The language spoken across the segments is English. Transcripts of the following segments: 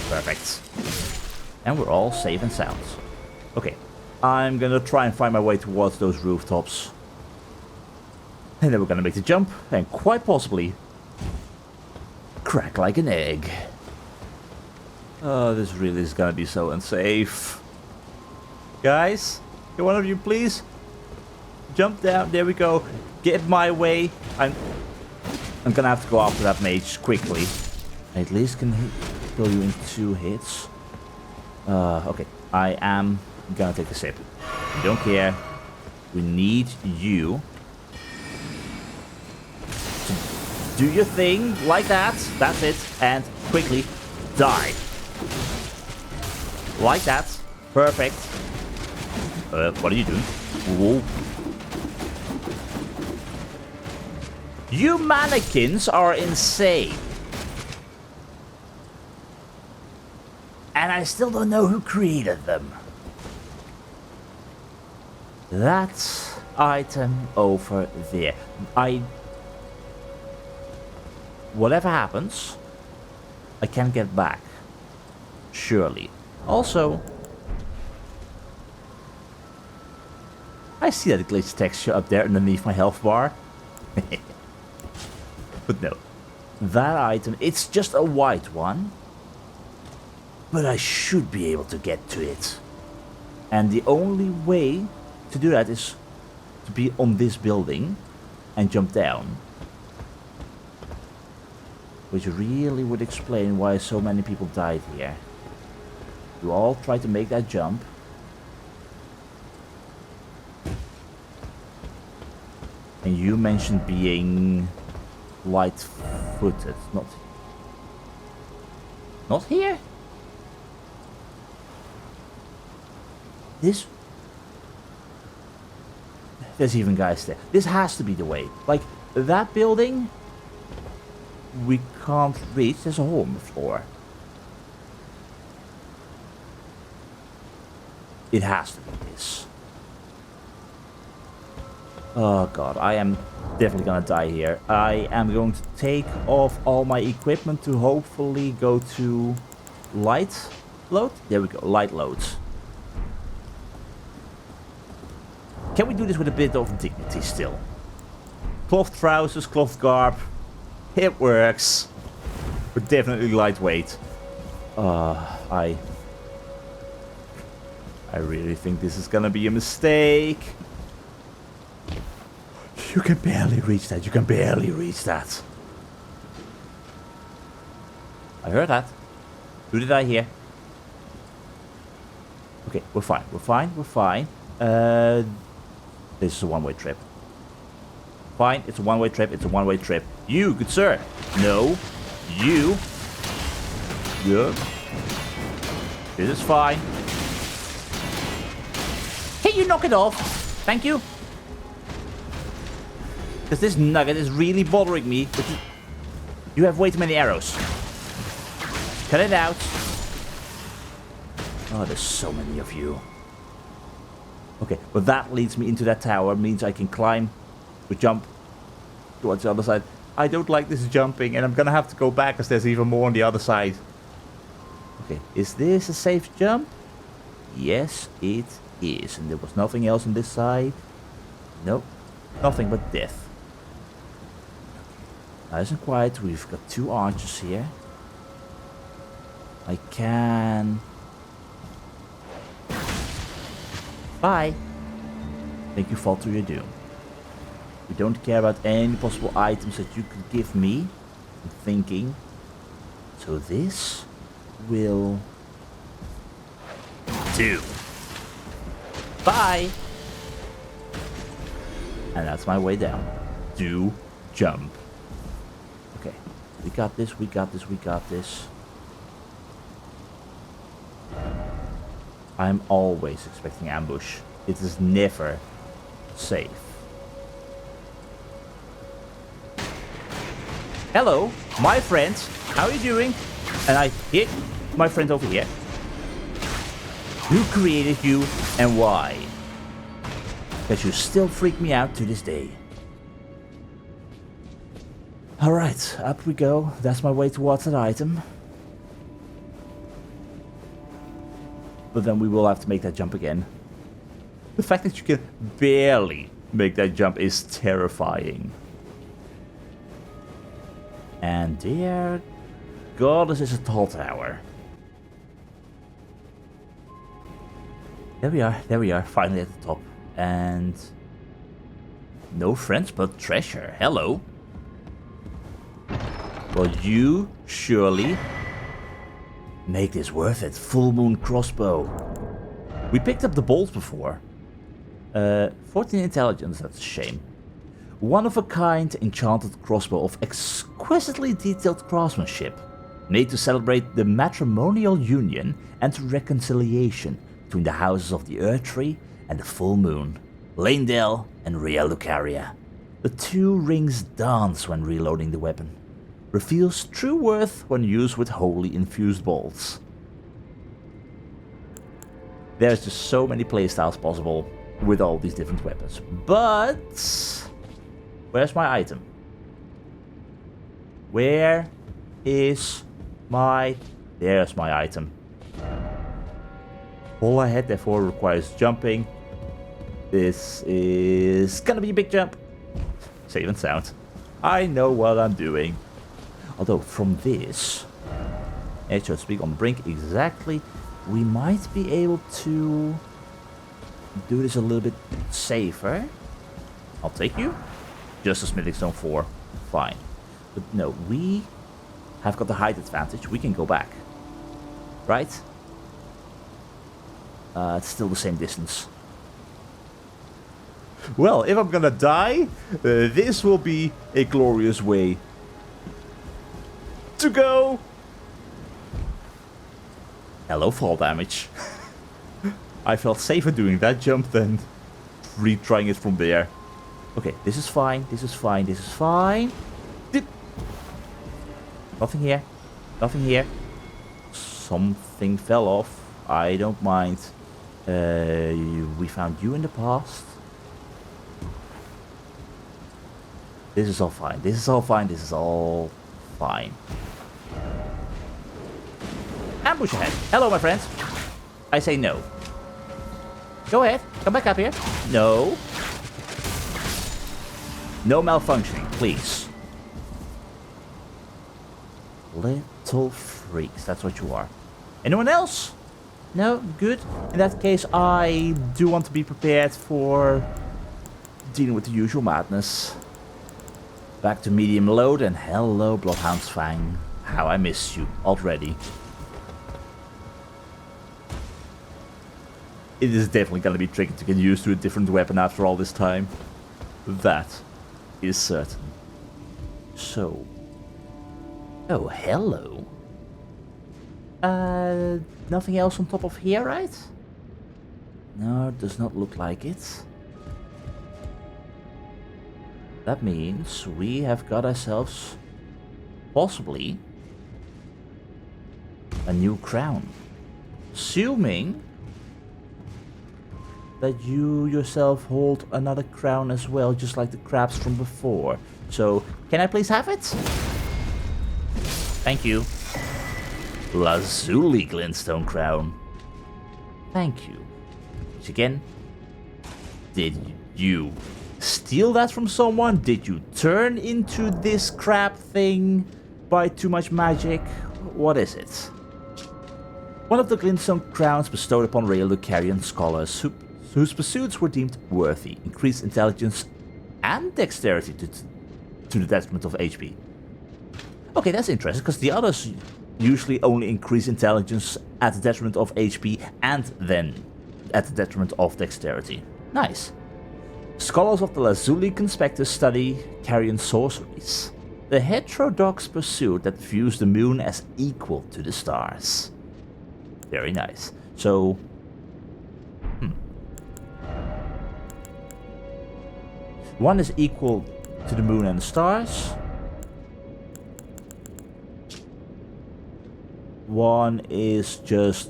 Perfect. And we're all safe and sound. Okay. I'm gonna try and find my way towards those rooftops. And then we're gonna make the jump. And quite possibly... crack like an egg. Oh, this really is gonna be so unsafe. Guys, can one of you please jump down? There we go. Get my way. I'm gonna have to go after that mage quickly. I at least can kill you in 2 hits. Okay. I am gonna take a sip. I don't care. We need you to do your thing like that. That's it. And quickly die. Like that. Perfect. What are you doing? Whoa. You mannequins are insane. And I still don't know who created them. That item over there. Whatever happens, I can get back. Surely. Also, I see that glitch texture up there underneath my health bar. But no. That item, it's just a white one. But I should be able to get to it. And the only way to do that is to be on this building and jump down. Which really would explain why so many people died here. You all try to make that jump. And you mentioned being light-footed. Not here? This? There's even guys there. This has to be the way. Like, that building, we can't reach. There's a hole on the floor. It has to be this. Oh god, I am definitely gonna die here. I am going to take off all my equipment to hopefully go to light load. There we go, light loads. Can we do this with a bit of dignity still? Cloth trousers, cloth garb. It works. But definitely lightweight. I really think this is gonna be a mistake. You can barely reach that. You can barely reach that. I heard that. Who did I hear? Okay, we're fine. We're fine. We're fine. This is a one-way trip. Fine, it's a one-way trip. It's a one-way trip. You, good sir. No. You. Good. This is fine. Hey, you knock it off. Thank you. Because this nugget is really bothering me. But you have way too many arrows. Cut it out. Oh, there's so many of you. Okay, but that leads me into that tower. Means I can climb or jump towards the other side. I don't like this jumping, and I'm gonna have to go back because there's even more on the other side. Okay, is this a safe jump? Yes, it is. And there was nothing else on this side. Nope, nothing but death. Nice and quiet. We've got 2 archers here. I can... Bye. Thank you, fall to your doom. We don't care about any possible items that you could give me. I'm thinking. So this will do. Bye. And that's my way down. Do jump. Okay. We got this, we got this, we got this. I'm always expecting ambush. It is never safe. Hello, my friends. How are you doing? And I hit my friend over here. Who created you and why? Because you still freak me out to this day. Alright, up we go. That's my way towards that item. But then we will have to make that jump again. The fact that you can barely make that jump is terrifying. And dear God, this is a tall tower. There we are, finally at the top. And no friends but treasure. Hello. Well, you surely make this worth it. Full moon crossbow. We picked up the bolts before. 14 intelligence, that's a shame. One of a kind enchanted crossbow of exquisitely detailed craftsmanship, made to celebrate the matrimonial union and reconciliation between the houses of the Erdtree and the full moon, Blind and Raya Lucaria. The two rings dance when reloading the weapon. Reveals true worth when used with wholly infused bolts. There's just so many playstyles possible with all these different weapons. But where's my item? Where is my... There's my item. All ahead therefore requires jumping. This is gonna be a big jump. Safe and sound. I know what I'm doing. Although from this, so to speak, on the brink exactly, we might be able to do this a little bit safer. I'll take you. Just a smithing stone 4. Fine. But no, we have got the height advantage. We can go back. Right? It's still the same distance. Well, if I'm gonna die, this will be a glorious way to go. Hello, fall damage. I felt safer doing that jump than retrying it from there. Okay, this is fine. This is fine. This is fine. Dip. Nothing here. Nothing here. Something fell off. I don't mind. We found you in the past. This is all fine. This is all fine. This is all fine. Ambush ahead. Hello, my friends. I say no. Go ahead. Come back up here. No. No malfunctioning, please. Little freaks. That's what you are. Anyone else? No? Good. In that case, I do want to be prepared for dealing with the usual madness. Back to medium load, and hello, Bloodhound's Fang. How I miss you already. It is definitely going to be tricky to get used to a different weapon after all this time. That is certain. So. Oh, hello. Nothing else on top of here, right? No, it does not look like it. That means we have got ourselves, possibly, a new crown. Assuming that you yourself hold another crown as well, just like the crabs from before. So, can I please have it? Thank you. Lazuli Glintstone crown. Thank you. Which again, did you steal that from someone? Did you turn into this crab thing by too much magic? What is it? One of the Glintstone crowns bestowed upon Raya Lucarian scholars whose pursuits were deemed worthy. Increased intelligence and dexterity to the detriment of HP. Okay, that's interesting, because the others usually only increase intelligence at the detriment of HP and then at the detriment of dexterity. Nice. Scholars of the Lazuli Conspectus study Carian sorceries, the heterodox pursuit that views the moon as equal to the stars. Very nice. So, one is equal to the moon and the stars. One is just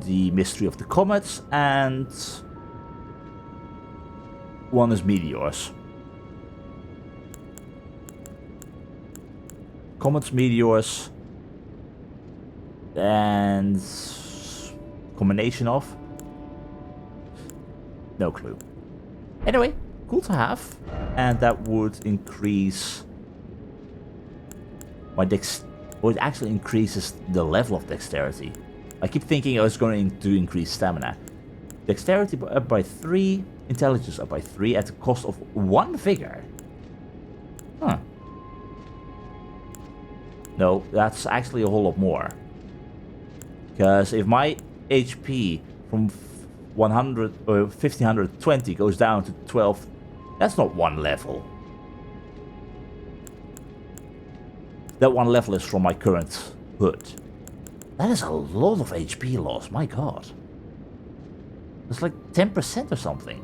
the mystery of the comets, and one is meteors. Comets, meteors, and combination of? No clue. Anyway, cool to have. And that would increase my dex. Well, it actually increases the level of dexterity. I keep thinking I was going to increase stamina. Dexterity up by 3, intelligence up by 3 at the cost of 1 vigor. Huh. No, that's actually a whole lot more. Because if my HP from 100 or 1520 goes down to 12, that's not 1 level. That 1 level is from my current hood. That is a lot of HP loss, my god. It's like 10% or something.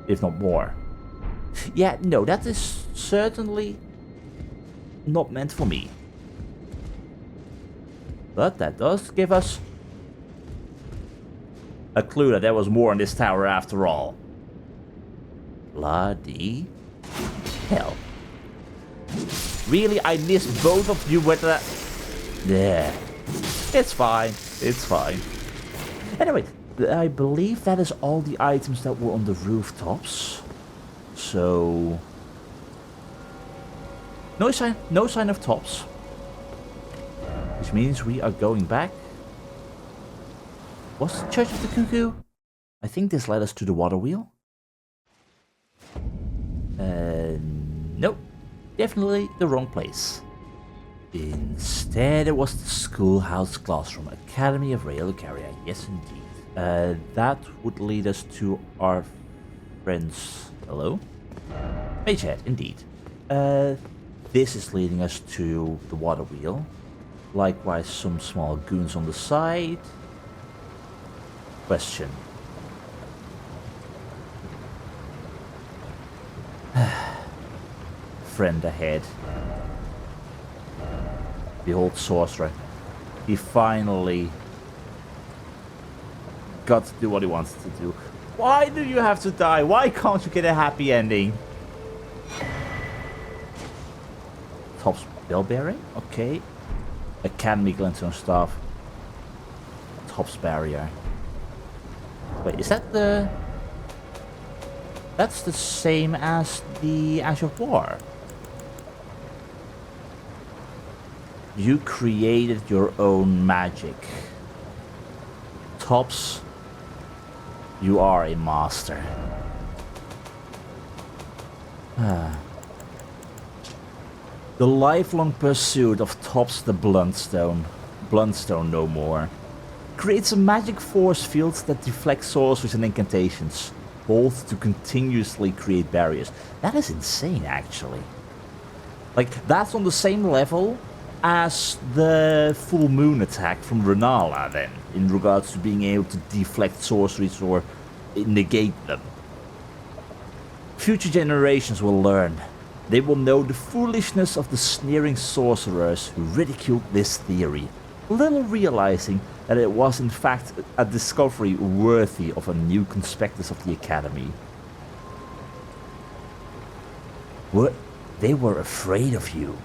If not more. Yeah, no, that is certainly not meant for me. But that does give us a clue that there was more in this tower after all. Bloody hell. Really, I missed both of you with that. Yeah. It's fine. It's fine. Anyway, I believe that is all the items that were on the rooftops. So no sign of tops. Which means we are going back. What's the Church of the Cuckoo? I think this led us to the waterwheel. Nope. Definitely the wrong place. Instead, it was the schoolhouse classroom, Academy of Raya Lucaria. Yes, indeed. That would lead us to our friends. Hello? Magehead, indeed. This is leading us to the water wheel. Likewise, some small goons on the side. Question. Friend ahead. Behold, sorcerer. He finally got to do what he wants to do. Why do you have to die? Why can't you get a happy ending? Top spell bearing? Okay. Academy glintstone staff. Top's barrier. Wait, is that the... That's the same as the Ash of War. You created your own magic. Tops, you are a master. The lifelong pursuit of Tops the Bluntstone no more, creates a magic force field that deflects sorceries and incantations, both to continuously create barriers. That is insane, actually. Like, that's on the same level as the full moon attack from Renala, then, in regards to being able to deflect sorceries or negate them. Future generations will learn. They will know the foolishness of the sneering sorcerers who ridiculed this theory, little realizing that it was in fact a discovery worthy of a new conspectus of the Academy. What? They were afraid of you.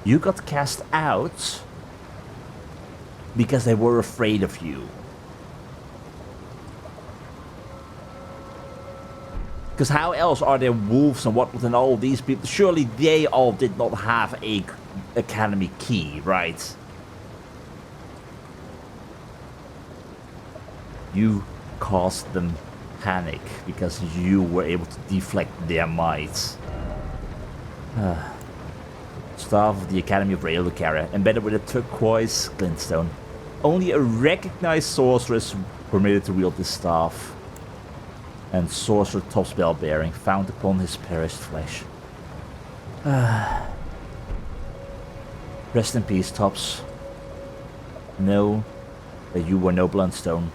You got cast out because they were afraid of you. Because how else are there wolves and whatnot and all these people? Surely they all did not have a Academy key, right? You caused them panic because you were able to deflect their might. Staff of the Academy of Raya Lucaria, embedded with a turquoise glintstone. Only a recognized sorceress permitted to wield this staff. And sorcerer top spell bearing found upon his perished flesh. Rest in peace, Tops. Know that you were no Bluntstone.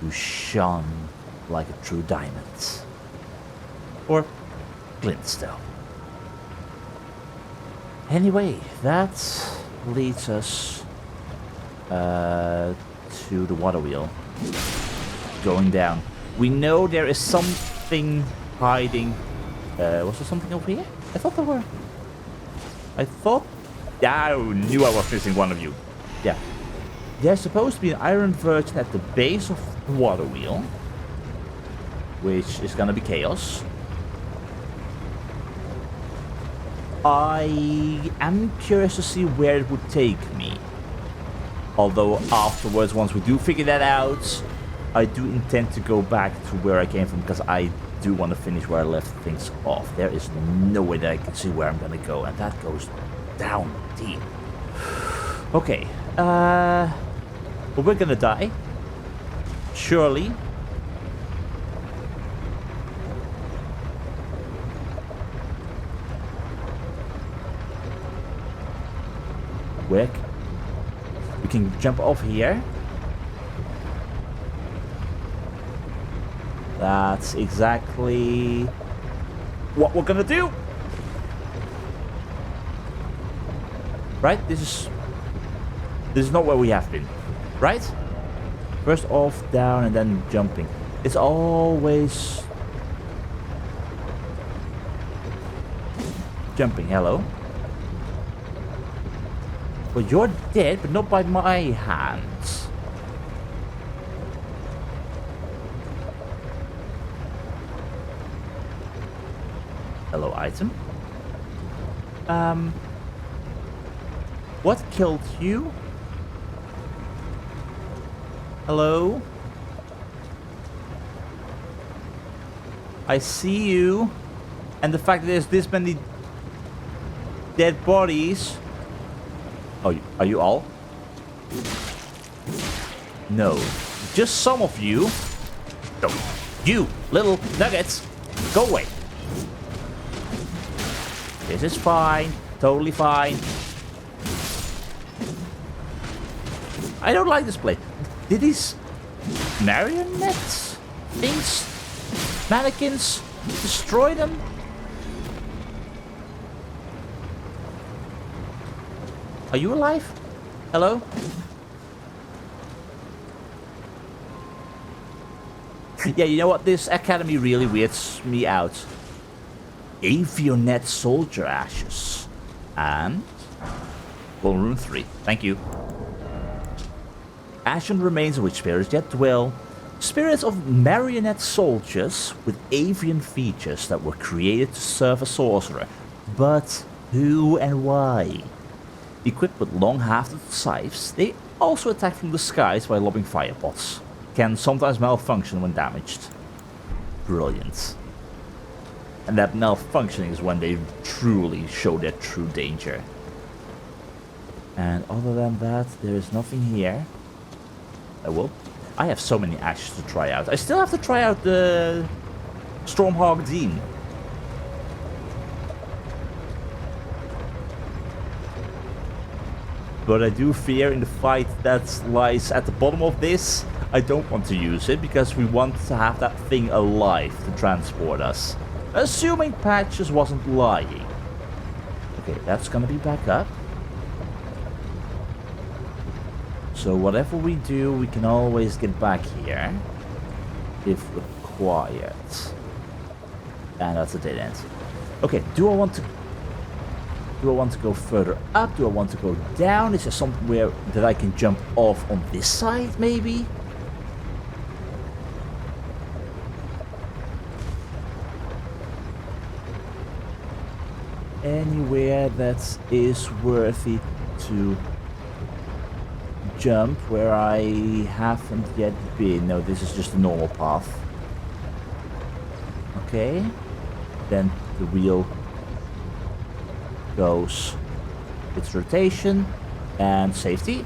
You shone like a true diamond. Or glintstone. Anyway, that leads us to the water wheel. Going down. We know there is something hiding. Was there something over here? I thought there were. Yeah, I knew I was missing one of you. Yeah. there's supposed to be an Iron Virgin at the base of the waterwheel, which is gonna be chaos. I am curious to see where it would take me. Although afterwards, once we do figure that out, I do intend to go back to where I came from, because I do want to finish where I left things off. There is no way that I can see where I'm gonna go, and that goes down deep. Okay, but we're gonna die. Surely. Where? We can jump off here. That's exactly what we're gonna do. Right? This is not where we have been. Right? First off, down, and then jumping. It's always jumping. Hello. Well, you're dead, but not by my hands. Hello, item. What killed you? Hello? I see you. And the fact that there's this many dead bodies. Oh, are you all? No. Just some of you. No. You, little nuggets. Go away. This is fine. Totally fine. I don't like this place. Did these marionettes things, mannequins, destroy them? Are you alive? Hello? Yeah, you know what? This academy really weirds me out. Avionet soldier ashes. And ballroom 3. Thank you. Ashen remains of which spirits yet dwell. Spirits of marionette soldiers with avian features that were created to serve a sorcerer. But who and why? Equipped with long-hafted scythes, they also attack from the skies by lobbing firepots. Can sometimes malfunction when damaged. Brilliant. And that malfunctioning is when they truly show their true danger. And other than that, there is nothing here. Well, I have so many ashes to try out. I still have to try out the Stormhawk Dean. But I do fear in the fight that lies at the bottom of this, I don't want to use it because we want to have that thing alive to transport us. Assuming Patches wasn't lying. Okay, that's gonna be back up. So whatever we do, we can always get back here if required. And that's a dead end. Okay, do I want to go further up? Do I want to go down? Is there somewhere that I can jump off on this side, maybe? Anywhere that is worthy to jump where I haven't yet been. No, this is just a normal path. Okay. Then the wheel goes its rotation and safety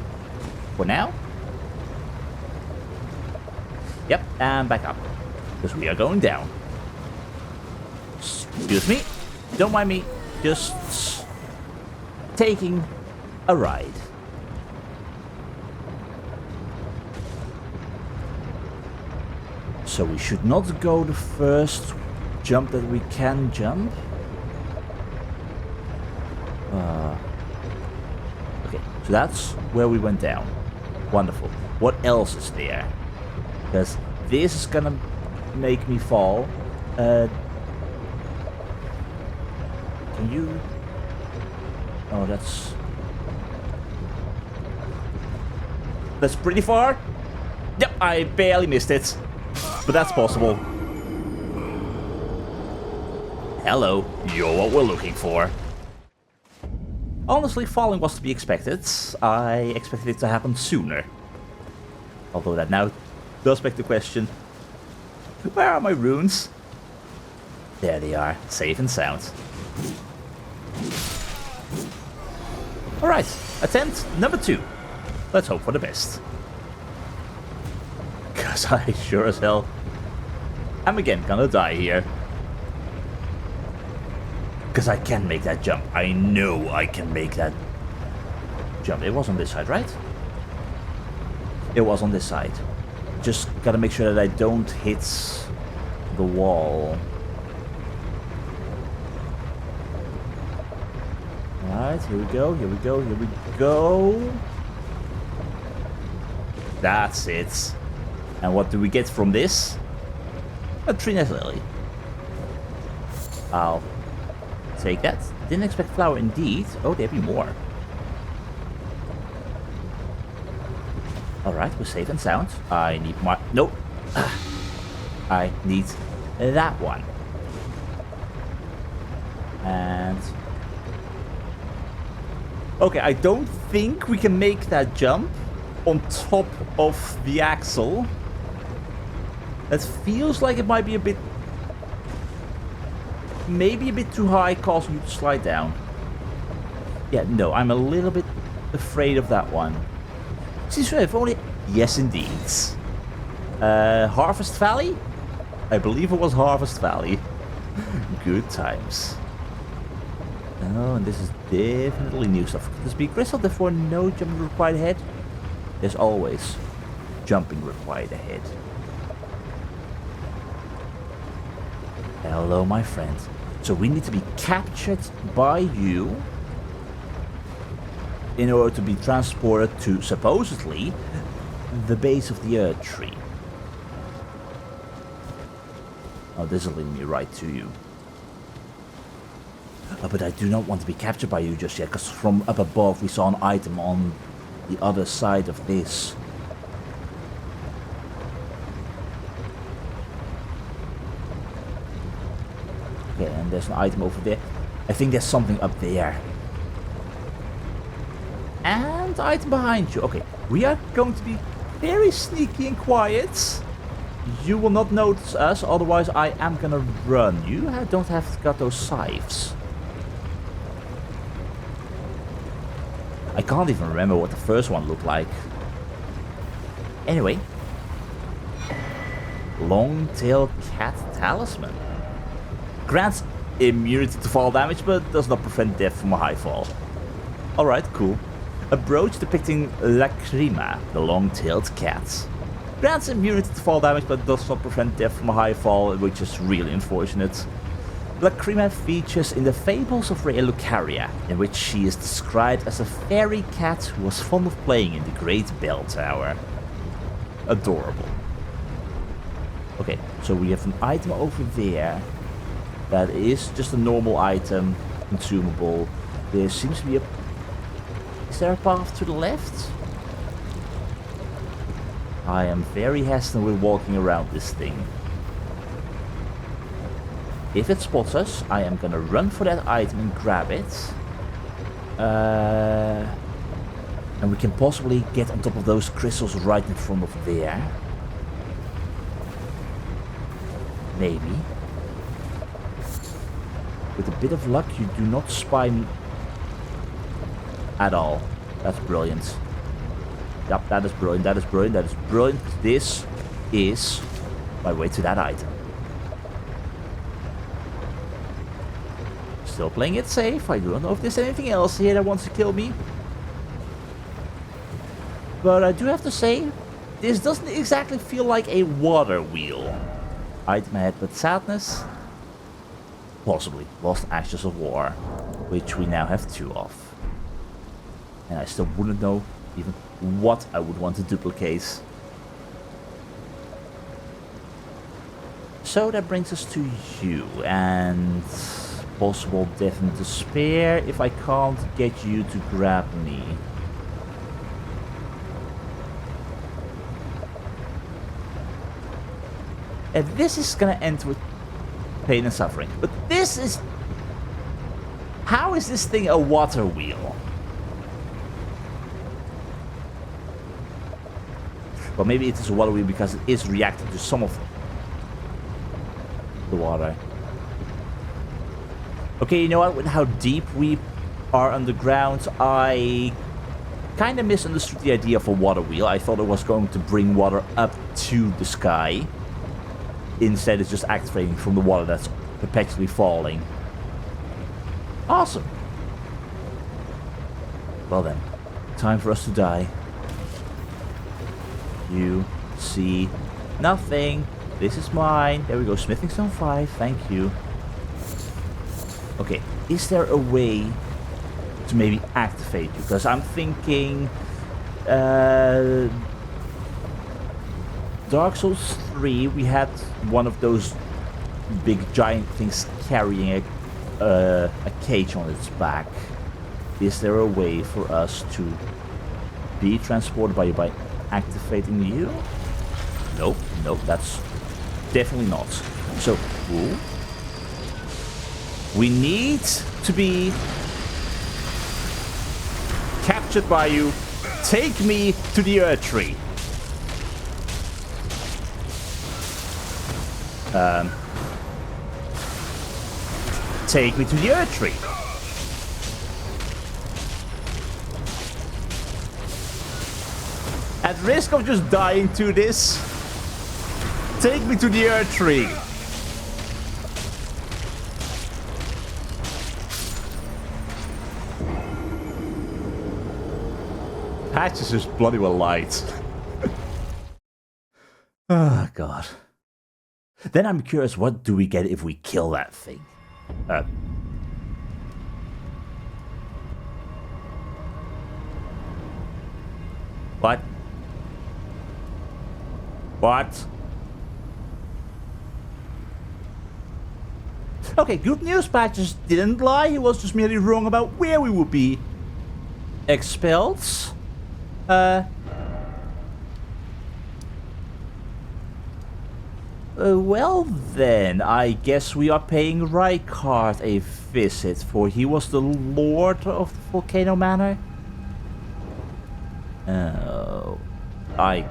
for now. Yep, and back up because we are going down. Excuse me, don't mind me, just taking a ride. So we should not go the first jump that we can jump. Okay, so that's where we went down. Wonderful. What else is there? Because this is gonna make me fall. Can you... Oh, that's... That's pretty far. Yep, I barely missed it. But that's possible. Hello, you're what we're looking for. Honestly, falling was to be expected. I expected it to happen sooner. Although that now does beg the question, where are my runes? There they are, safe and sound. Alright, attempt number 2. Let's hope for the best. Cause I sure as hell am again gonna die here. Because I can make that jump. I know I can make that jump. It was on this side, right? It was on this side. Just gotta make sure that I don't hit the wall. Alright, here we go, here we go, here we go. That's it. And what do we get from this? A tree nest lily. I'll take that. Didn't expect flower indeed. Oh, there'd be more. Alright, we're safe and sound. I need my... Nope. I need that one. And... Okay, I don't think we can make that jump on top of the axle. That feels like it might be a bit... Maybe a bit too high, causing you to slide down. Yeah, no, I'm a little bit afraid of that one. Since if only... Yes, indeed. Harvest Valley? I believe it was Harvest Valley. Good times. Oh, and this is definitely new stuff. Could this be crystal? Therefore, no jumping required ahead? There's always jumping required ahead. Hello, my friend. So we need to be captured by you in order to be transported to, supposedly, the base of the Erdtree. Oh, this is leading me right to you. But I do not want to be captured by you just yet, because from up above we saw an item on the other side of this. Okay, and there's an item over there. I think there's something up there. And item behind you. Okay, we are going to be very sneaky and quiet. You will not notice us, otherwise I am gonna run. You don't have got those scythes. I can't even remember what the first one looked like. Anyway. Long-tailed cat talisman. Grants immunity to fall damage, but does not prevent death from a high fall. Alright, cool. A brooch depicting Lacrima, the long-tailed cat. Grants immunity to fall damage, but does not prevent death from a high fall, which is really unfortunate. Lacrima features in the Fables of Raya Lucaria, in which she is described as a fairy cat who was fond of playing in the Great Bell Tower. Adorable. Okay, so we have an item over there that is just a normal item, consumable. There seems to be a... Is there a path to the left? I am very hesitant with walking around this thing. If it spots us, I am gonna run for that item and grab it. And we can possibly get on top of those crystals right in front of there. Maybe. With a bit of luck, you do not spy me at all. That's brilliant. Yep, that is brilliant, that is brilliant, that is brilliant. This is my way to that item. Still playing it safe. I do not know if there's anything else here that wants to kill me. But I do have to say, this doesn't exactly feel like a water wheel. Item ahead with sadness. Possibly. Lost Ashes of War. Which we now have 2 of. And I still wouldn't know even what I would want to duplicate. So that brings us to you. And... possible death and despair if I can't get you to grab me. And this is gonna end with pain and suffering. But this is... How is this thing a water wheel? Well, maybe it is a water wheel because it is reacting to some of the water. Okay, you know what? With how deep we are underground, I kind of misunderstood the idea of a water wheel. I thought it was going to bring water up to the sky. Instead, it's just activating from the water that's perpetually falling. Awesome. Well then, time for us to die. You see nothing. This is mine. There we go. Smithing Stone 5. Thank you. Okay, is there a way to maybe activate you? Because I'm thinking Dark Souls 3, we had one of those big giant things carrying a cage on its back. Is there a way for us to be transported by activating you? Nope, nope, that's definitely not. So, ooh. We need to be captured by you. Take me to the Erdtree. Take me to the Erdtree. At risk of just dying to this, take me to the Erdtree. Patch is just bloody well light. Oh, God. Then I'm curious, what do we get if we kill that thing? What? What? Okay, good news, Patches didn't lie. He was just merely wrong about where we would be expelled. Well then, I guess we are paying Rykard a visit, for he was the Lord of the Volcano Manor. Oh, I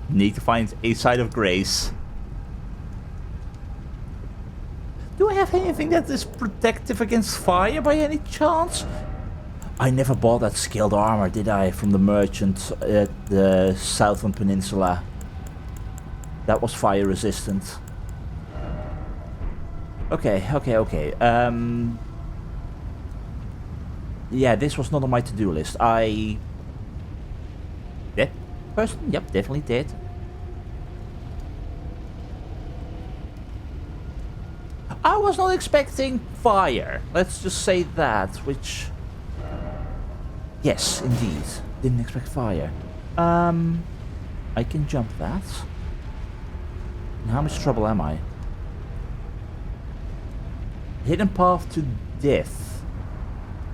need to find a site of grace. Do I have anything that is protective against fire by any chance? I never bought that scaled armor, did I, from the merchant at the Southern Peninsula. That was fire resistant. Okay. Yeah, this was not on my to-do list. Dead person? Yep, definitely dead. I was not expecting fire. Let's just say that, which... Yes, indeed. Didn't expect fire. I can jump that. In how much trouble am I? Hidden path to death,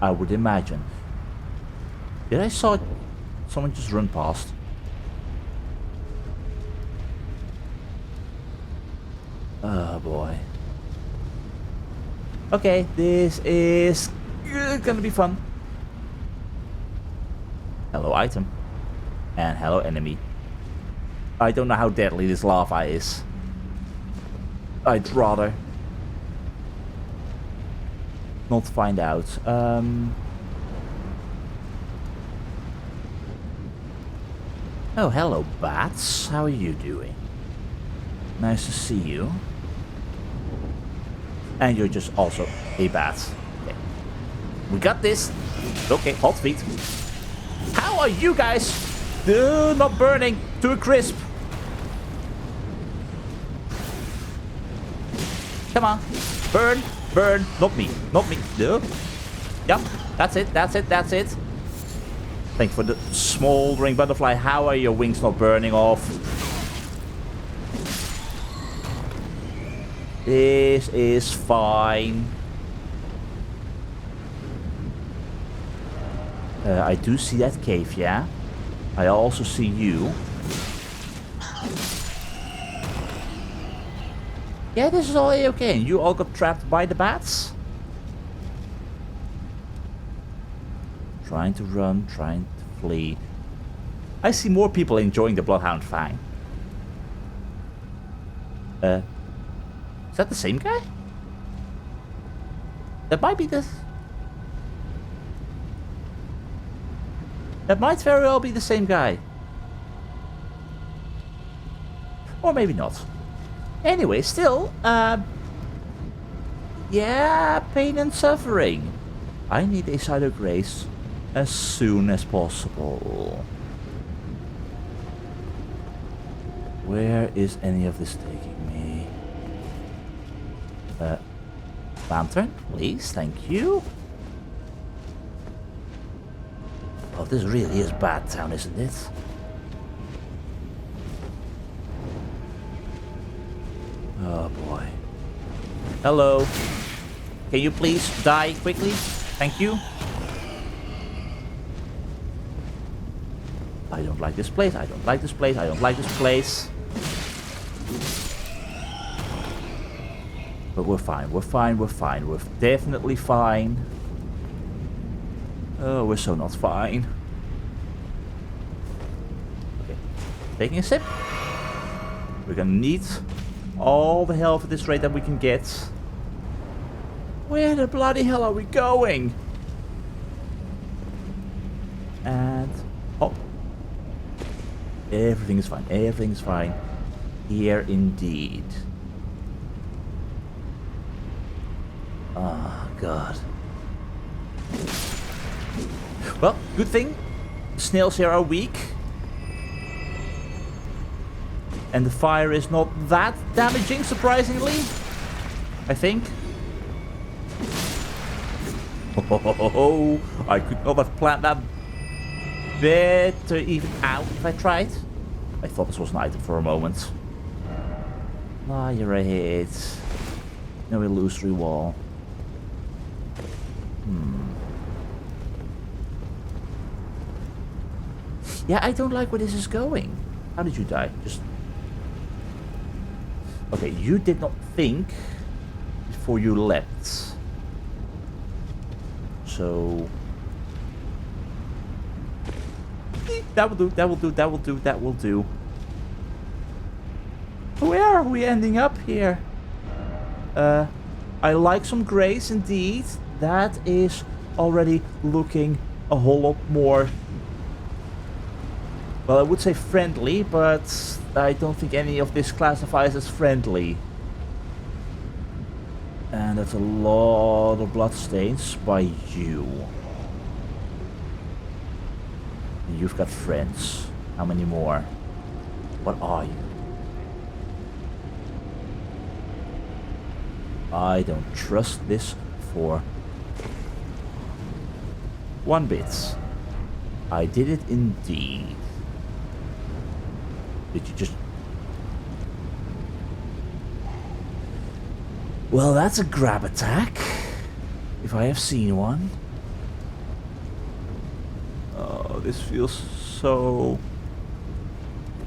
I would imagine. Did I saw someone just run past? Oh boy. Okay, this is gonna be fun. Hello item. And hello enemy. I don't know how deadly this lava is. I'd rather not find out. Oh, hello, bats. How are you doing? Nice to see you. And you're just also a bat. Okay. We got this. Okay, hot feet. How are you guys? Not burning to a crisp. Come on. Burn. Burn. Not me. Not me. No. Yep. That's it. That's it. That's it. Thank you for the smoldering butterfly. How are your wings not burning off? This is fine. I do see that cave, yeah? I also see you. Yeah, this is all okay. And you all got trapped by the bats? Trying to run, trying to flee. I see more people enjoying the Bloodhound Fang. Is that the same guy? That might be this. That might very well be the same guy. Or maybe not. Anyway, still, yeah, pain and suffering. I need a side of grace as soon as possible. Where is any of this taking me? Lantern, please, thank you. Oh, this really is Bad Town, isn't it? Oh boy. Hello. Can you please die quickly? Thank you. I don't like this place. I don't like this place. I don't like this place. But we're fine. We're fine. We're fine. We're definitely fine. Oh, we're so not fine. Okay. Taking a sip. We're gonna need all the health at this rate that we can get. Where the bloody hell are we going? And hop. Everything is fine. Everything is fine. Here indeed. Oh god. Well, good thing snails here are weak. And the fire is not that damaging, surprisingly. I think. Oh, I could not have planned that better even out if I tried. I thought this was an item for a moment. Ah, you're a hit. No illusory wall. Yeah, I don't like where this is going. How did you die? Just... Okay, you did not think before you leapt. So... That will do, that will do, that will do, that will do. Where are we ending up here? I like some grace indeed. That is already looking a whole lot more... Well, I would say friendly, but I don't think any of this classifies as friendly. And that's a lot of bloodstains by you. And you've got friends. How many more? What are you? I don't trust this for one bit. I did it indeed. Did you just... Well, that's a grab attack, if I have seen one. Oh, this feels so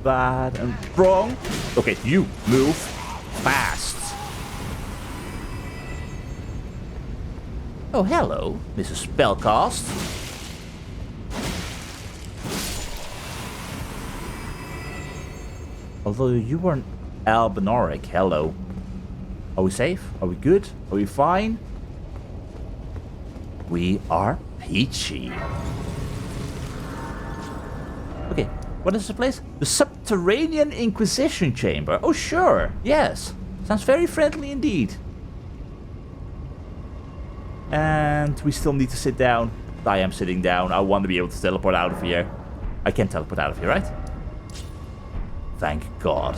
bad and wrong. Okay, you move fast. Oh, hello, Mrs. Spellcast. Although you were an albinoric, hello. Are we safe? Are we good? Are we fine? We are peachy. Okay, what is the place? The Subterranean Inquisition Chamber. Oh, sure. Yes. Sounds very friendly indeed. And we still need to sit down. I am sitting down. I want to be able to teleport out of here. I can teleport out of here, right? Thank God.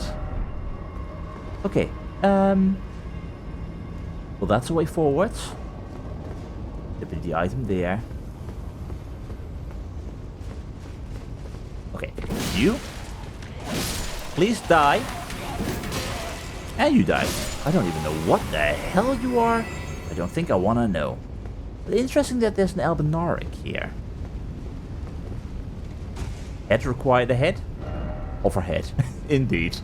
Okay. Well, that's a way forward. Put the item there. Okay. You. Please die. And you die. I don't even know what the hell you are. I don't think I want to know. But interesting that there's an albinoric here. Head required a head? Of her head. Indeed.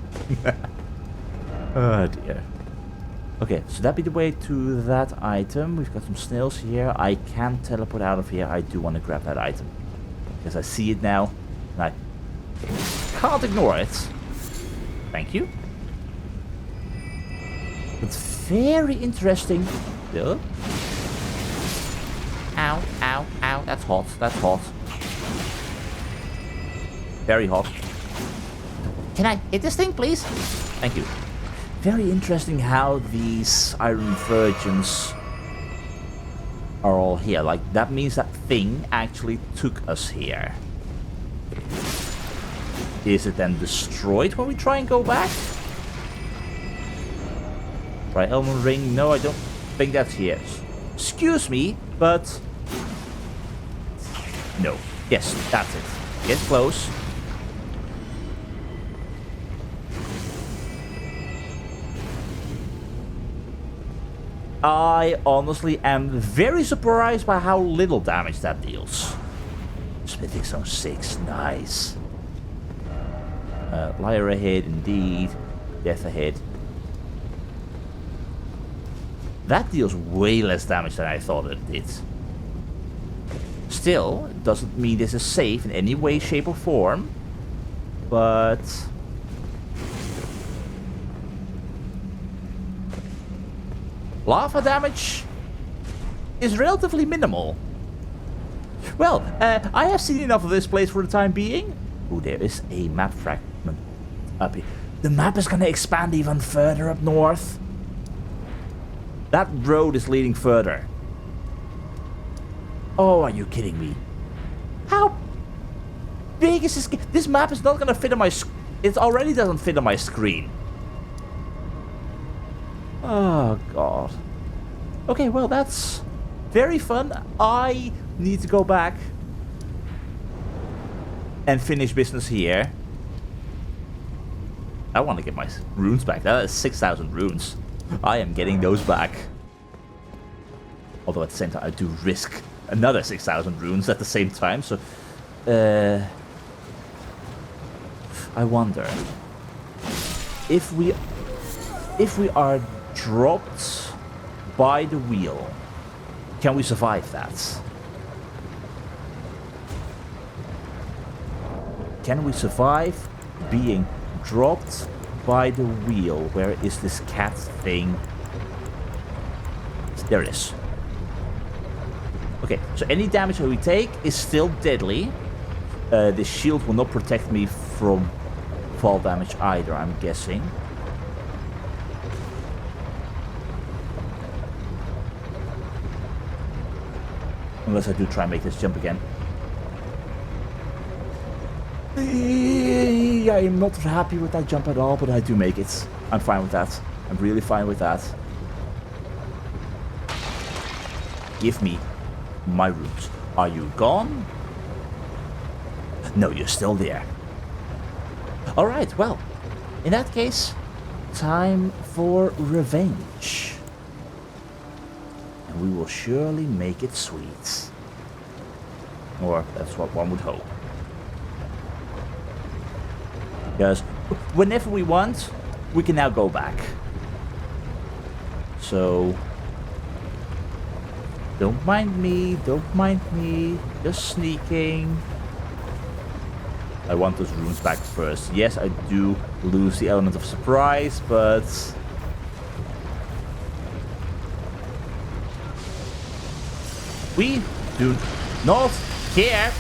Oh dear. Okay, so that'd be the way to that item. We've got some snails here. I can teleport out of here. I do want to grab that item. Because I see it now. And I can't ignore it. Thank you. It's very interesting. Yeah. Ow, ow, ow. That's hot. That's hot. Very hot. Can I hit this thing, please? Thank you. Very interesting how these Iron Virgins are all here. Like, that means that thing actually took us here. Is it then destroyed when we try and go back? Right, Elden Ring. No, I don't think that's here. Excuse me, but... No. Yes, that's it. Get close. I honestly am very surprised by how little damage that deals. Smithing Zone 6, nice. Liar ahead, indeed. Death ahead. That deals way less damage than I thought it did. Still, it doesn't mean this is safe in any way, shape, or form. But... lava damage is relatively minimal. Well, I have seen enough of this place for the time being. Oh, there is a map fragment up here. The map is gonna expand even further up north. That road is leading further. Oh, are you kidding me? How big is this? This map is not gonna fit on my... It already doesn't fit on my screen. Oh, God. Okay, well, that's very fun. I need to go back and finish business here. I want to get my runes back. That is 6,000 runes. I am getting those back. Although at the same time, I do risk another 6,000 runes at the same time. So, I wonder if we are dropped by the wheel, can we survive that? Can we survive being dropped by the wheel? Where is this cat thing? There it is. Okay, so any damage that we take is still deadly. The shield will not protect me from fall damage either, I'm guessing. Unless I do try and make this jump again. I am not happy with that jump at all, but I do make it. I'm fine with that. I'm really fine with that. Give me my runes. Are you gone? No, you're still there. Alright, well, in that case, time for revenge. And we will surely make it sweet. Or that's what one would hope. Because whenever we want, we can now go back. So, don't mind me, just sneaking. I want those runes back first. Yes, I do lose the element of surprise, but... we do not care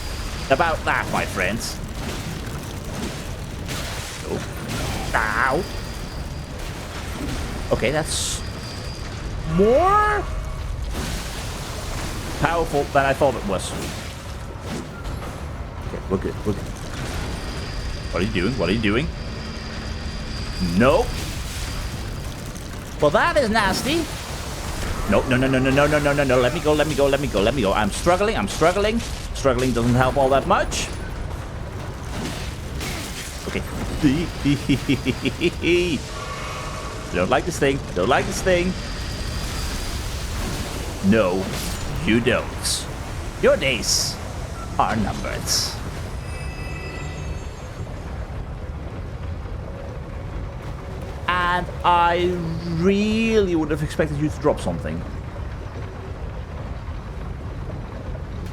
about that, my friends. Ow. Okay, that's more powerful than I thought it was. Okay, we're good, we're good. What are you doing? What are you doing? Nope. Well, that is nasty. No, no, no, no, no, no, no, no, no, no. Let me go, let me go, let me go, let me go. I'm struggling, I'm struggling. Struggling doesn't help all that much. Okay. Don't like this thing. Don't like this thing. No, you don't. Your days are numbered. And I really would have expected you to drop something.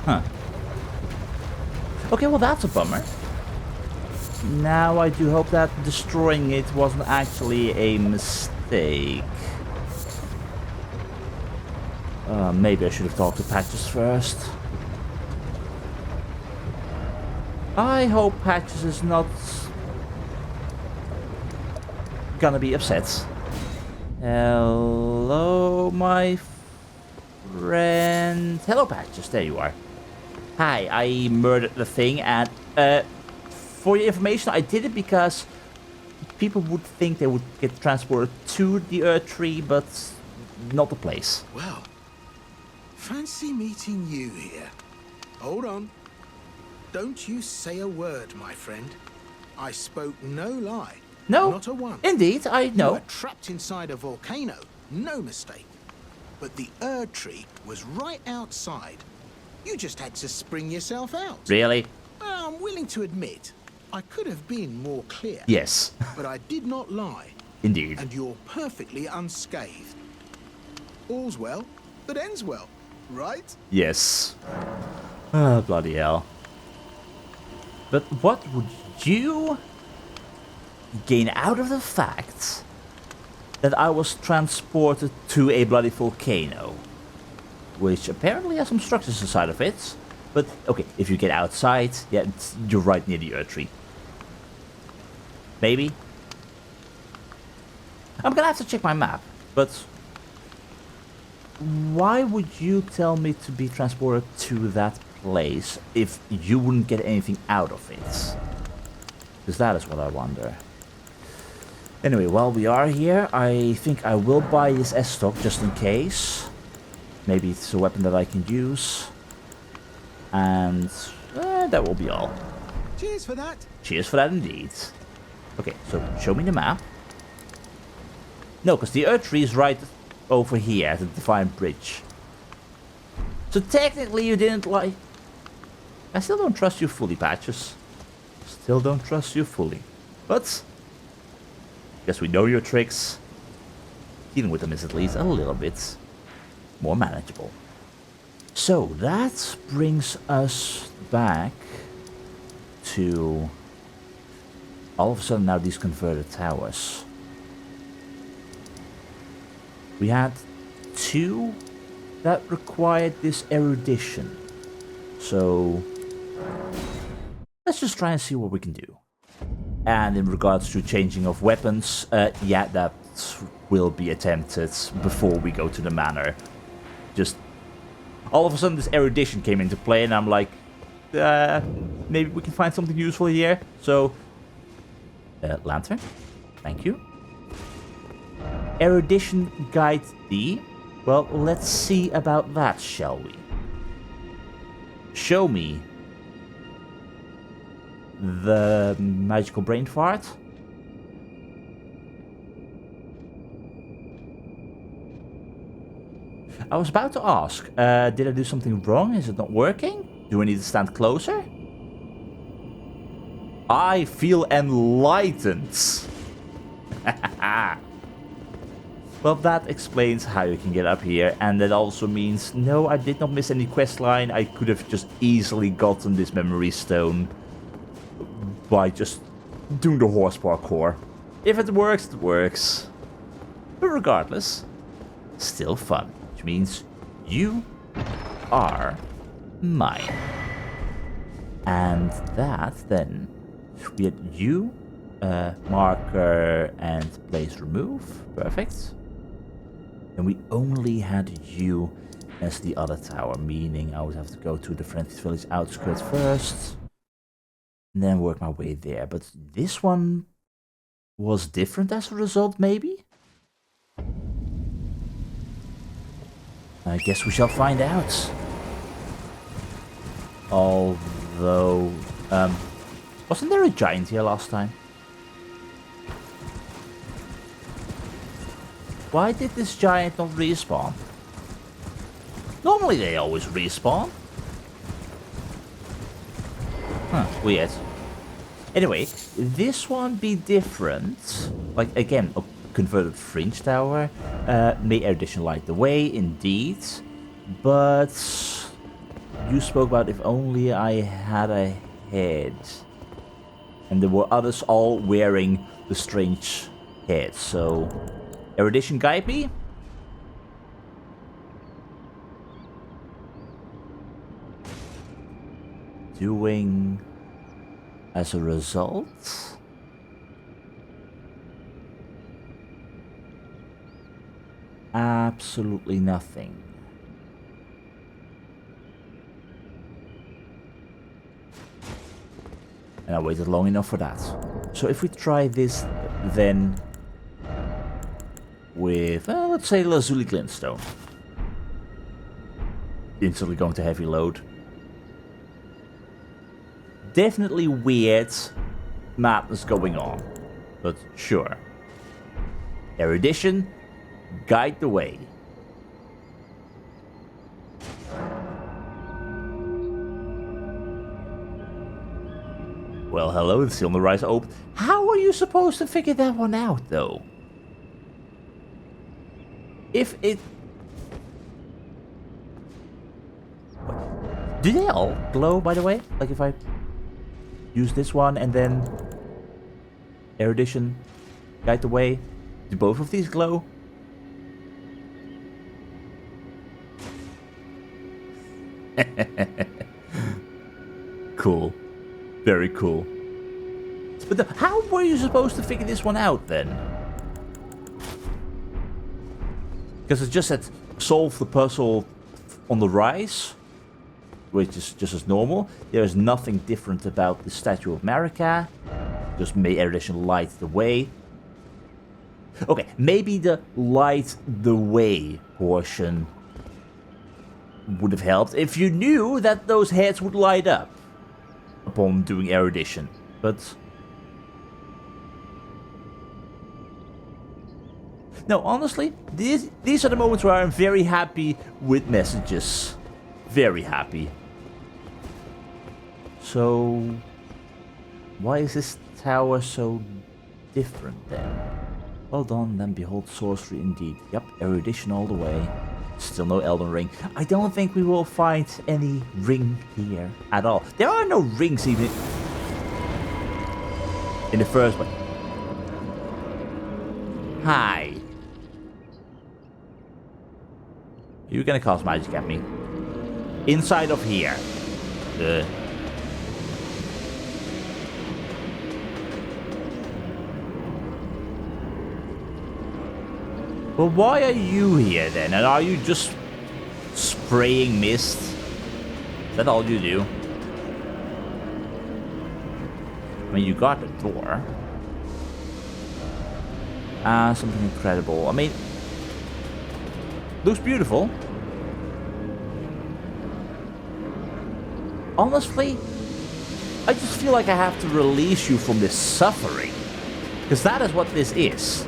Huh. Okay, well that's a bummer. Now I do hope that destroying it wasn't actually a mistake. Maybe I should have talked to Patches first. I hope Patches is not gonna be upset. Hello, my friend. Hello, Patches. There you are. Hi, I murdered the thing, and for your information, I did it because people would think they would get transported to the Erdtree, but not the place. Well, fancy meeting you here. Hold on. Don't you say a word, my friend. I spoke no lie. No, not a one. Indeed, I know. You were trapped inside a volcano, no mistake. But the Erdtree was right outside. You just had to spring yourself out. Really? Well, I'm willing to admit, I could have been more clear. Yes. But I did not lie. Indeed. And you're perfectly unscathed. All's well that ends well, right? Yes. Oh, bloody hell. But what would you gain out of the fact that I was transported to a bloody volcano? Which apparently has some structures inside of it. But, okay, if you get outside, yeah, you're right near the Erdtree. Maybe? I'm gonna have to check my map, but why would you tell me to be transported to that place if you wouldn't get anything out of it? Because that is what I wonder. Anyway, while we are here, I think I will buy this S-stock just in case. Maybe it's a weapon that I can use. And that will be all. Cheers for that. Cheers for that indeed. Okay, so show me the map. No, because the Erdtree is right over here at the Defiant Bridge. So technically you didn't like... I still don't trust you fully, Patches. Still don't trust you fully. But... guess we know your tricks. Dealing with them is at least a little bit more manageable. So that brings us back to all of a sudden now these converted towers. We had 2 that required this erudition. So let's just try and see what we can do. And in regards to changing of weapons, yeah, that will be attempted before we go to the manor. Just all of a sudden this erudition came into play and I'm like, maybe we can find something useful here. So, lantern, thank you. Erudition Guide D. Well, let's see about that, shall we? Show me the magical brain fart. I was about to ask, did I do something wrong? Is it not working? Do I need to stand closer? I feel enlightened. Well, that explains how you can get up here, and that also means, no, I did not miss any quest line. I could have just easily gotten this memory stone by just doing the horse parkour. If it works, it works. But regardless, still fun, which means you are mine. And that then, we had you, marker and place remove, perfect. And we only had you as the other tower, meaning I would have to go to the Friendly Village outskirts first, and then work my way there. But this one was different as a result, maybe? I guess we shall find out. Although, wasn't there a giant here last time? Why did this giant not respawn? Normally they always respawn. Huh, weird. Anyway, this one be different. Like, again, converted Fringe Tower. May Erudition light the way, indeed. But you spoke about if only I had a head. And there were others all wearing the strange heads. So, Erudition, guide me. Doing as a result. Absolutely nothing. And I waited long enough for that. So if we try this then with, let's say, Lazuli Glintstone. Instantly going to heavy load. Definitely weird madness going on. But sure. Erudition, guide the way. Well, hello, it's still on the rise open. How are you supposed to figure that one out, though? If it... Do they all glow, by the way? Like if I use this one and then Erudition, guide the way. Do both of these glow? Cool. Very cool. But how were you supposed to figure this one out then? Because it just said solve the puzzle on the rise, which is just as normal. There is nothing different about the Statue of Marika. Just may Erudition light the way. Okay, maybe the light the way portion would have helped if you knew that those heads would light up upon doing Erudition, but no, honestly, these are the moments where I'm very happy with messages. Very happy. So, why is this tower so different then? Well done, then behold sorcery indeed. Yep, Erudition all the way. Still no Elden Ring. I don't think we will find any ring here at all. There are no rings even in the first place. Hi. You're gonna cast magic at me. Inside of here. Well, why are you here then? And are you just spraying mist? Is that all you do? I mean, you got the door. Something incredible. I mean, looks beautiful. Honestly, I just feel like I have to release you from this suffering. Because that is what this is.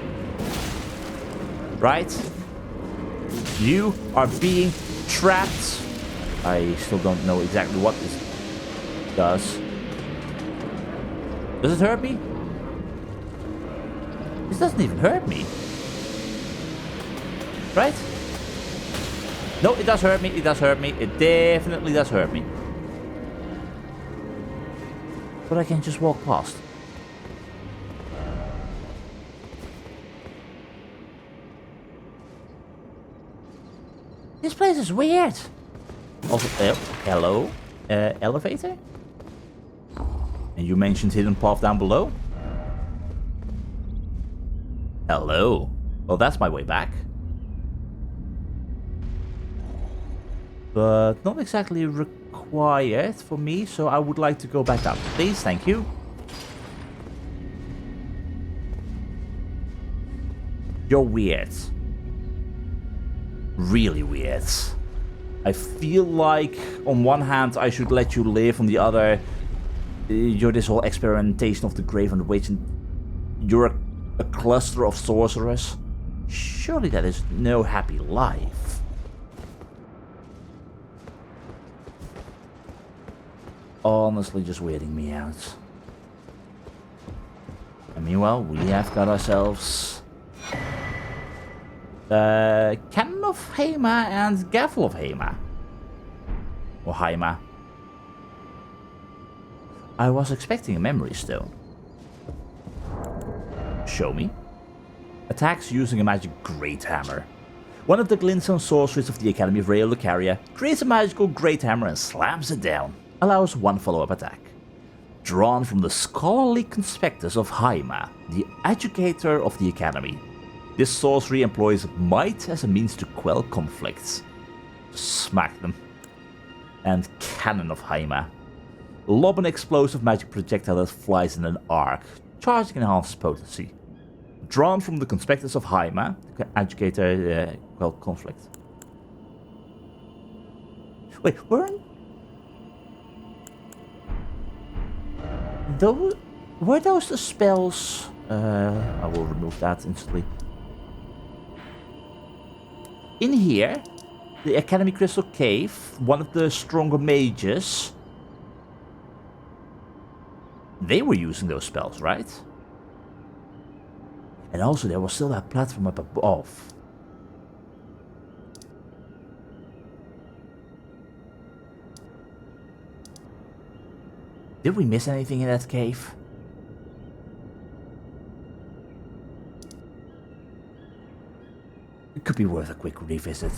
Right? You are being trapped. I still don't know exactly what this does. Does it hurt me? This doesn't even hurt me. Right? No, it does hurt me. It does hurt me. It definitely does hurt me. But I can just walk past. This place is weird. Also, hello? Elevator? And you mentioned hidden path down below? Hello. Well, that's my way back. But not exactly required for me, so I would like to go back up. Please, thank you. You're weird. Really weird. I feel like on one hand I should let you live, on the other you're this whole experimentation of the grave and the witch, and you're a cluster of sorcerers. Surely that is no happy life. Honestly, just weirding me out. And meanwhile, we have got ourselves Cannon of Hema and Gavel of Hema. Or Haima. I was expecting a memory stone. Show me. Attacks using a magic Great Hammer. One of the glintstone sorceries of the Academy of Raya Lucaria creates a magical Great Hammer and slams it down. Allows one follow-up attack. Drawn from the scholarly conspectus of Haima, the educator of the Academy. This sorcery employs might as a means to quell conflicts. Smack them. And Cannon of Haima. Lob an explosive magic projectile that flies in an arc, charging enhanced potency. Drawn from the conspectus of Haima, the educator, quell conflict. Wait, were those the spells? I will remove that instantly. In here, the Academy Crystal Cave, one of the stronger mages, they were using those spells, right? And also there was still that platform up above. Did we miss anything in that cave? It could be worth a quick revisit.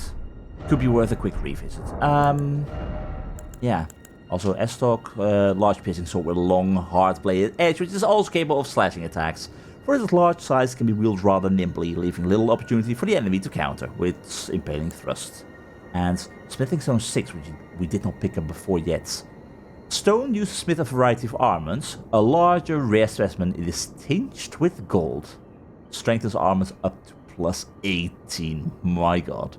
Yeah. Also, S-Stock, large piercing sword with a long, hard-bladed edge, which is also capable of slashing attacks. For its large size, can be wielded rather nimbly, leaving little opportunity for the enemy to counter with impaling thrust. And Smithing Stone 6, which we did not pick up before yet. Stone used to smith a variety of armaments. A larger, rare specimen, it is tinged with gold. Strengthens armors up to plus 18. My god.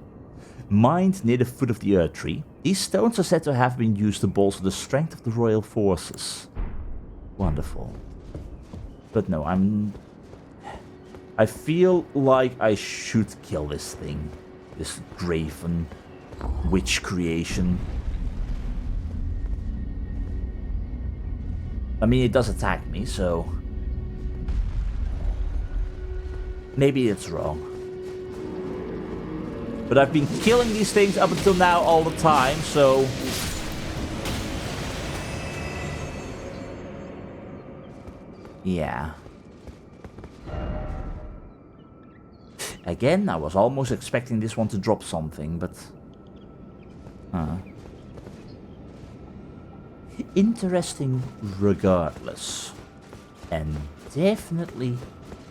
Mined near the foot of the Erdtree, these stones are said to have been used to bolster the strength of the royal forces. Wonderful. But no, I feel like I should kill this thing. This graven witch creation. I mean, it does attack me, so maybe it's wrong. But I've been killing these things up until now all the time, so yeah. Again, I was almost expecting this one to drop something, but interesting regardless. And definitely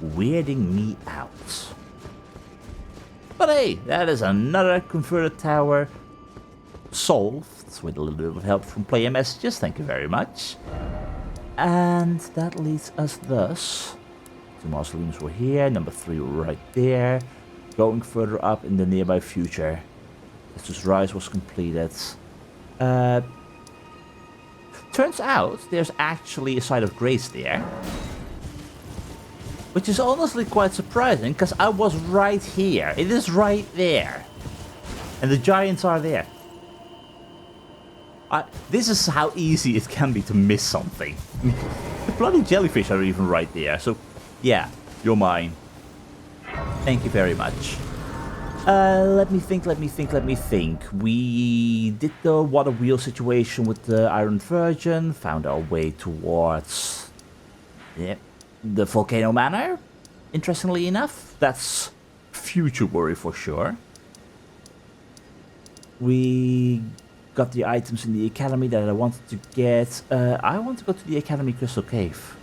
weirding me out. But hey, that is another converted tower solved with a little bit of help from player messages. Thank you very much. And that leads us thus. Two mausoleums were here, number 3 were right there. Going further up in the nearby future. Estus Rise was completed. Turns out there's actually a site of grace there. Which is honestly quite surprising, because I was right here. It is right there. And the giants are there. This is how easy it can be to miss something. The bloody jellyfish are even right there. So, yeah, you're mine. Thank you very much. Let me think. We did the water wheel situation with the Iron Virgin. Found our way towards... Yep. The Volcano Manor, interestingly enough. That's future worry for sure. We got the items in the Academy that I wanted to get. I want to go to the Academy Crystal Cave,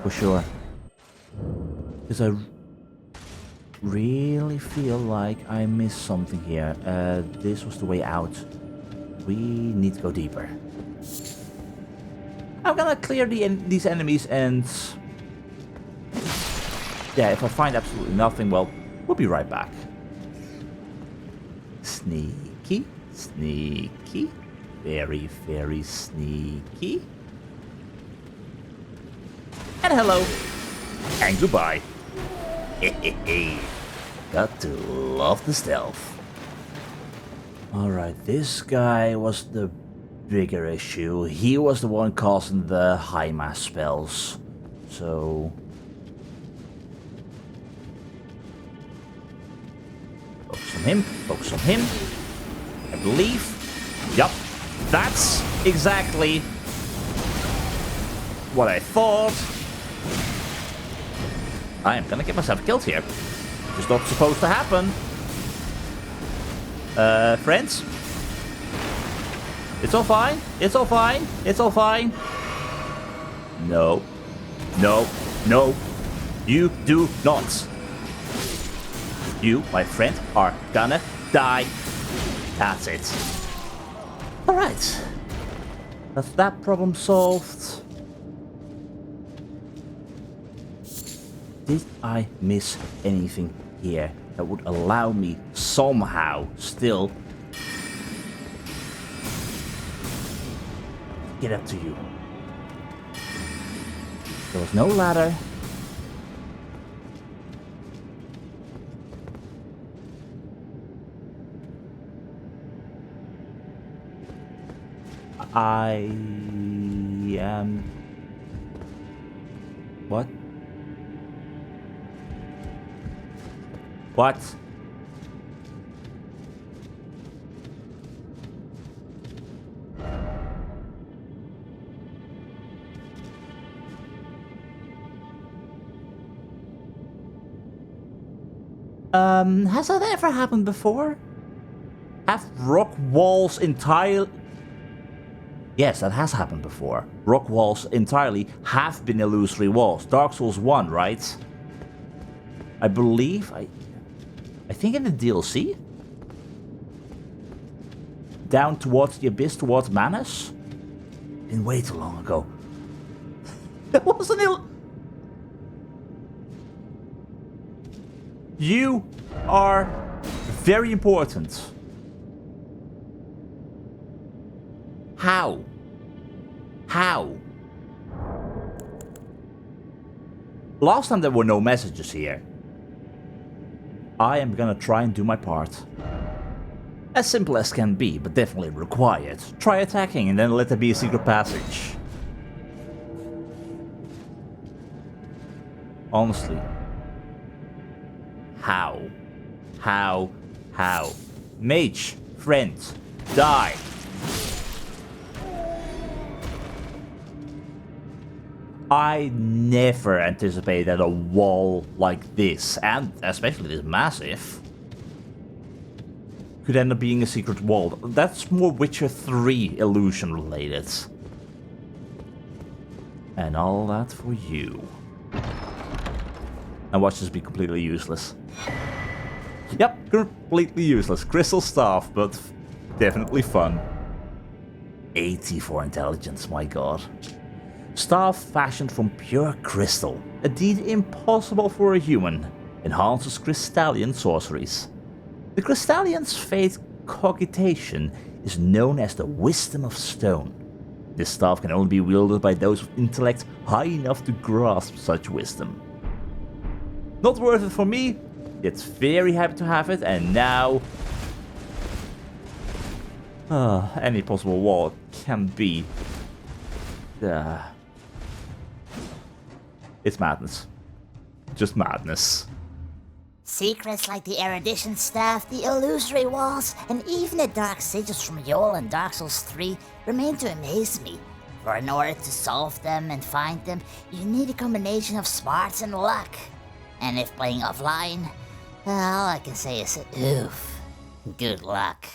for sure. Because I really feel like I missed something here. This was the way out. We need to go deeper. I'm gonna clear these enemies and... yeah, if I find absolutely nothing, well, we'll be right back. Sneaky, sneaky, very, very sneaky. And hello. And goodbye. Got to love the stealth. Alright, this guy was the bigger issue. He was the one causing the high mass spells. So... on him. Focus on him. I believe. Yup. That's exactly what I thought. I am gonna get myself killed here. Which is not supposed to happen. Friends? It's all fine. It's all fine. It's all fine. No. No. No. You do not. You, my friend, are gonna die. That's it. Alright. That's that problem solved. Did I miss anything here that would allow me somehow still get up to you? There was no ladder. I am... What? What? Has that ever happened before? Have rock walls entirely... Yes, that has happened before. Rock walls entirely have been illusory walls. Dark Souls 1, right? I believe... I think in the DLC? Down towards the abyss, towards Manus? Been way too long ago. That wasn't You are very important. How? How? Last time there were no messages here. I am gonna try and do my part. As simple as can be, but definitely required. Try attacking and then let there be a secret passage. Honestly. How? How? How? Mage, friend, die. I never anticipated a wall like this, and especially this massive, could end up being a secret wall. That's more Witcher 3 illusion related. And all that for you. And watch this be completely useless. Yep, completely useless. Crystal staff, but definitely fun. 80 for intelligence, my god. Staff fashioned from pure crystal, a deed impossible for a human, enhances crystalline sorceries. The crystallion's fate cogitation is known as the wisdom of stone. This staff can only be wielded by those with intellect high enough to grasp such wisdom. Not worth it for me, yet very happy to have it, and now... any possible wall can be... It's madness. Just madness. Secrets like the erudition staff, the illusory walls, and even the dark sigils from Yol and Dark Souls 3 remain to amaze me. For in order to solve them and find them, you need a combination of smarts and luck. And if playing offline, all I can say is oof. Good luck.